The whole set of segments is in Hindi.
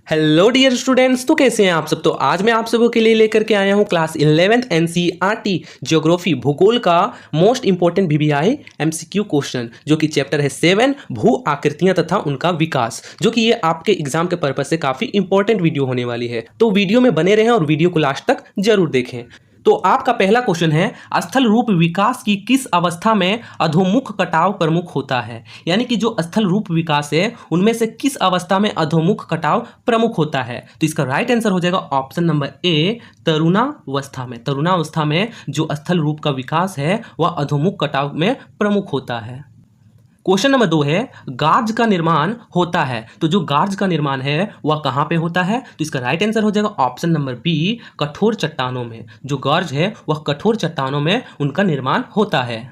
हेलो डियर स्टूडेंट्स, तो कैसे हैं आप सब। तो आज मैं आप सबों के लिए लेकर के आया हूं क्लास 11th एनसीईआरटी ज्योग्राफी भूगोल का most important VVI MCQ question, जो कि चैप्टर है 7 भू आकृतियां तथा उनका विकास, जो कि ये आपके एग्जाम के पर्पज से काफी इंपॉर्टेंट वीडियो होने वाली है। तो वीडियो में बने रहें और वीडियो को लास्ट तक जरूर देखें। तो आपका पहला क्वेश्चन है, स्थल रूप विकास की किस अवस्था में अधोमुख कटाव प्रमुख होता है। यानी कि जो स्थल रूप विकास है उनमें से किस अवस्था में अधोमुख कटाव प्रमुख होता है। तो इसका राइट आंसर हो जाएगा ऑप्शन नंबर ए, तरुणावस्था में। तरुणावस्था में जो स्थल रूप का विकास है वह अधोमुख कटाव में प्रमुख होता है। क्वेश्चन नंबर 2 है, गार्ज का निर्माण होता है। तो जो गार्ज का निर्माण है वह कहां पे होता है। तो इसका राइट आंसर हो जाएगा ऑप्शन नंबर बी, कठोर चट्टानों में। जो गार्ज है वह कठोर चट्टानों में उनका निर्माण होता है।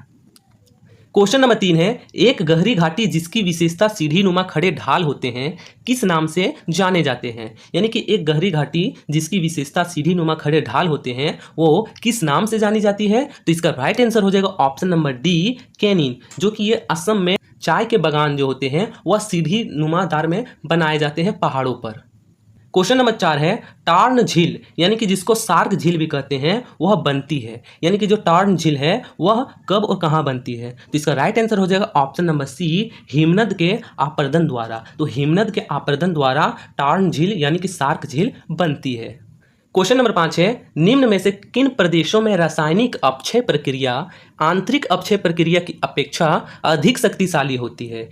क्वेश्चन नंबर 3 है, एक गहरी घाटी जिसकी विशेषता सीढ़ी नुमा खड़े ढाल होते हैं किस नाम से जाने जाते हैं। यानी कि एक गहरी घाटी जिसकी विशेषता सीढ़ी नुमा खड़े ढाल होते हैं वो किस नाम से जानी जाती है। तो इसका राइट आंसर हो जाएगा ऑप्शन नंबर डी, कैनिन। जो कि ये असम में चाय के बागान जो होते हैं वह सीढ़ी नुमादार में बनाए जाते हैं पहाड़ों पर। क्वेश्चन नंबर 4 है, टार्न झील यानी कि जिसको सार्क झील भी कहते हैं वह बनती है। यानी कि जो टार्न झील है वह कब और कहां बनती है। तो इसका राइट आंसर हो जाएगा ऑप्शन नंबर सी, हिमनद के आपर्दन द्वारा। तो हिमनद के आपर्दन द्वारा टार्न झील यानी कि सार्क झील बनती है। क्वेश्चन नंबर 5 है, निम्न में से किन प्रदेशों में रासायनिक अपक्षय प्रक्रिया आंतरिक अपक्षय प्रक्रिया की अपेक्षा अधिक शक्तिशाली होती है।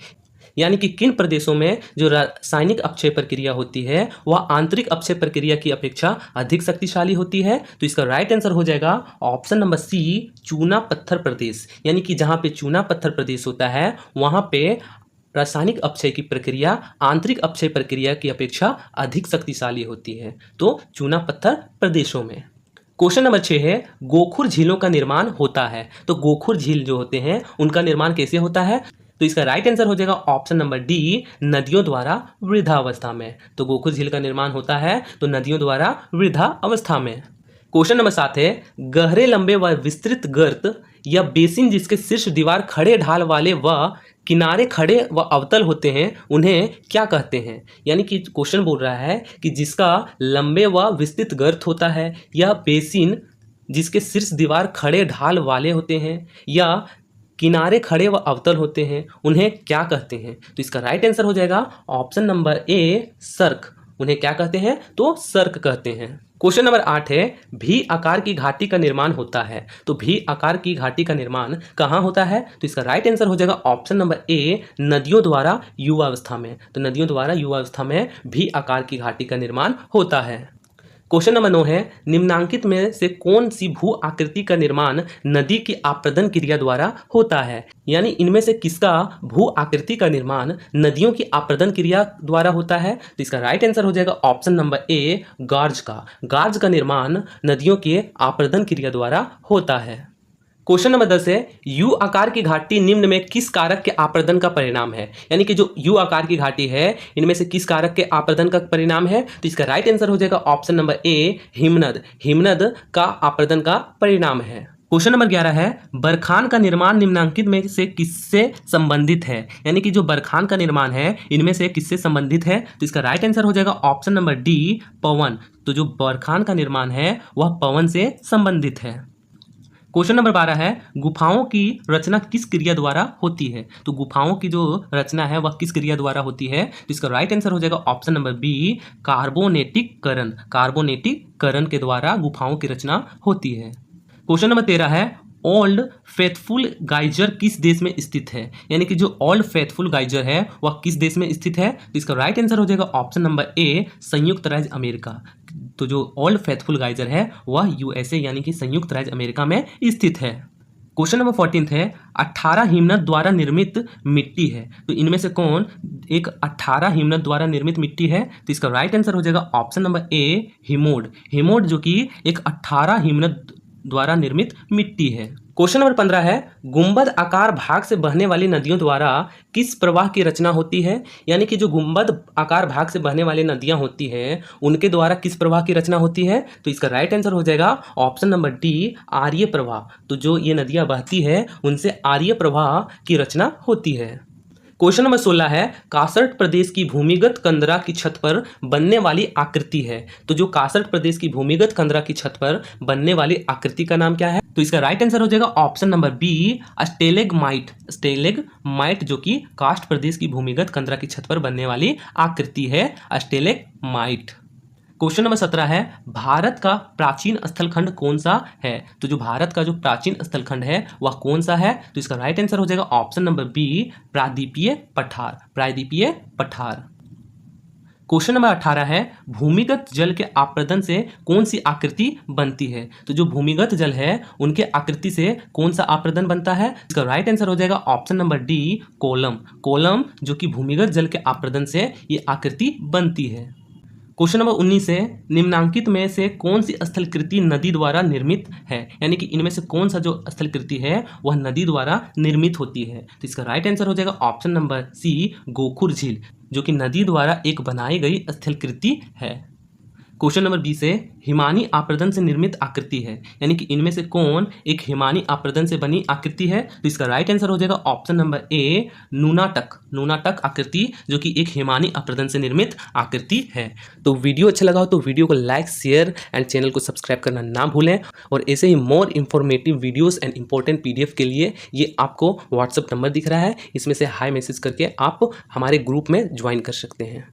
यानी कि किन प्रदेशों में जो रासायनिक अपक्षय प्रक्रिया होती है वह आंतरिक अपक्षय प्रक्रिया की अपेक्षा अधिक शक्तिशाली होती है। तो इसका राइट आंसर हो जाएगा ऑप्शन नंबर सी, चूना पत्थर प्रदेश। यानी कि जहां पे चूना पत्थर प्रदेश होता है वहां पे रासायनिक अपक्षय की प्रक्रिया आंतरिक अपक्षय प्रक्रिया की अपेक्षा अधिक शक्तिशाली होती है। तो चूना पत्थर प्रदेशों में। क्वेश्चन नंबर 6 है, गोखुर झीलों का निर्माण होता है। तो गोखुर झील जो होते हैं उनका निर्माण कैसे होता है। तो इसका राइट आंसर हो जाएगा ऑप्शन नंबर डी, नदियों द्वारा वृद्धावस्था में। तो गोखुर झील का निर्माण होता है तो नदियों द्वारा वृद्धा अवस्था में। क्वेश्चन नंबर 7 है, गहरे लंबे व विस्तृत गर्त या बेसिन जिसके शीर्ष दीवार खड़े ढाल वाले व किनारे खड़े व अवतल होते हैं उन्हें क्या कहते हैं। यानी कि क्वेश्चन बोल रहा है कि जिसका लंबे व विस्तृत गर्त होता है या बेसिन जिसके शीर्ष दीवार खड़े ढाल वाले होते हैं या किनारे खड़े व अवतल होते हैं उन्हें क्या कहते हैं। तो इसका राइट आंसर हो जाएगा ऑप्शन नंबर ए, सर्क। उन्हें क्या कहते हैं। तो सर्क कहते हैं। क्वेश्चन नंबर 8 है, भी आकार की घाटी का निर्माण होता है। तो भी आकार की घाटी का निर्माण कहाँ होता है। तो इसका राइट आंसर हो जाएगा ऑप्शन नंबर ए, नदियों द्वारा युवावस्था में। तो नदियों द्वारा युवावस्था में भी आकार की घाटी का निर्माण होता है। क्वेश्चन नंबर 9 है, निम्नांकित में से कौन सी भू आकृति का निर्माण नदी की आप्रदन क्रिया द्वारा होता है। यानी इनमें से किसका भू आकृति का निर्माण नदियों की आप्रदन क्रिया द्वारा होता है। तो इसका राइट आंसर हो जाएगा ऑप्शन नंबर ए, गार्ज का। गार्ज का निर्माण नदियों के आप्रदन क्रिया द्वारा होता है। क्वेश्चन नंबर 10 है, यू आकार की घाटी निम्न में किस कारक के आप्रदन का परिणाम है। यानी कि जो यू आकार की घाटी है इनमें से किस कारक के आप्रदन का परिणाम है। तो इसका राइट आंसर हो जाएगा ऑप्शन नंबर ए, हिमनद। हिमनद का आप्रदन का परिणाम है। क्वेश्चन नंबर 11 है, बरखान का निर्माण निम्नांकित में से किससे संबंधित है। यानी कि जो बरखान का निर्माण है इनमें से किससे संबंधित है। तो इसका राइट आंसर हो जाएगा ऑप्शन नंबर डी, पवन। तो जो बरखान का निर्माण है वह पवन से संबंधित है। क्वेश्चन नंबर 12 है, गुफाओं की रचना किस क्रिया द्वारा होती है। तो गुफाओं की जो रचना है वह किस क्रिया द्वारा होती है। तो इसका राइट आंसर हो जाएगा ऑप्शन नंबर बी, कार्बोनेटिक करण। कार्बोनेटिक करण के द्वारा गुफाओं की रचना होती है। क्वेश्चन नंबर 13 है, ओल्ड फेथफुल गाइजर किस देश में स्थित है। यानी कि जो ओल्ड फेथफुल गाइजर है वह किस देश में स्थित है। तो इसका राइट आंसर हो जाएगा ऑप्शन नंबर ए, संयुक्त राज्य अमेरिका। तो जो ओल्ड फेथफुल गाइजर है वह यूएसए यानी कि संयुक्त राज्य अमेरिका में स्थित है। क्वेश्चन नंबर 14 है, 18 हिमनद द्वारा निर्मित मिट्टी है। तो इनमें से कौन एक 18 हिमनद द्वारा निर्मित मिट्टी है। तो इसका राइट आंसर हो जाएगा ऑप्शन नंबर ए, हिमोड। हिमोड जो कि एक 18 हिमनद द्वारा निर्मित मिट्टी है। क्वेश्चन नंबर 15 है, गुंबद आकार भाग से बहने वाली नदियों द्वारा किस प्रवाह की रचना होती है। यानी कि जो गुंबद आकार भाग से बहने वाली नदियां होती हैं उनके द्वारा किस प्रवाह की रचना होती है। तो इसका राइट आंसर हो जाएगा ऑप्शन नंबर डी, आर्य प्रवाह। तो जो ये नदियां बहती है उनसे आर्य प्रवाह की रचना होती है। क्वेश्चन नंबर 16 है कासर्ट प्रदेश की भूमिगत कंदरा की छत पर बनने वाली आकृति है। तो जो कासर्ट प्रदेश की भूमिगत कंदरा की छत पर बनने वाली आकृति का नाम क्या है? तो इसका राइट आंसर हो जाएगा ऑप्शन नंबर बी, स्टेलेगमाइट। स्टेलेगमाइट जो कि कास्ट प्रदेश की भूमिगत कंदरा की छत पर बनने वाली आकृति है, स्टेलेगमाइट। क्वेश्चन नंबर 17 है भारत का प्राचीन स्थलखंड कौन सा है? तो जो भारत का जो प्राचीन स्थलखंड है वह कौन सा है? तो इसका राइट आंसर हो जाएगा ऑप्शन नंबर बी, प्रायद्वीपीय पठार। प्रायद्वीपीय पठार। क्वेश्चन नंबर 18 है भूमिगत जल के अपरदन से कौन सी आकृति बनती है? तो जो भूमिगत जल है उनके आकृति से कौन सा अपरदन बनता है? इसका राइट आंसर हो जाएगा option number D, column. Column जो कि भूमिगत जल के अपरदन से ये आकृति बनती है। क्वेश्चन नंबर 19 है निम्नांकित में से कौन सी स्थलकृति नदी द्वारा निर्मित है? यानी कि इनमें से कौन सा जो स्थलकृति है वह नदी द्वारा निर्मित होती है? तो इसका राइट आंसर हो जाएगा ऑप्शन नंबर सी, गोखुर झील, जो कि नदी द्वारा एक बनाई गई स्थलकृति है। क्वेश्चन नंबर 20 है हिमानी आप्रदन से निर्मित आकृति है, यानी कि इनमें से कौन एक हिमानी आप्रदन से बनी आकृति है? तो इसका राइट आंसर हो जाएगा ऑप्शन नंबर ए, नूनाटक। नूनाटक आकृति जो कि एक हिमानी आप्रदन से निर्मित आकृति है। तो वीडियो अच्छा लगा हो तो वीडियो को लाइक, शेयर एंड चैनल को सब्सक्राइब करना ना भूलें। और ऐसे ही more informative videos and important PDF के लिए ये आपको व्हाट्सअप नंबर दिख रहा है, इसमें से हाई मैसेज करके आप हमारे ग्रुप में ज्वाइन कर सकते हैं।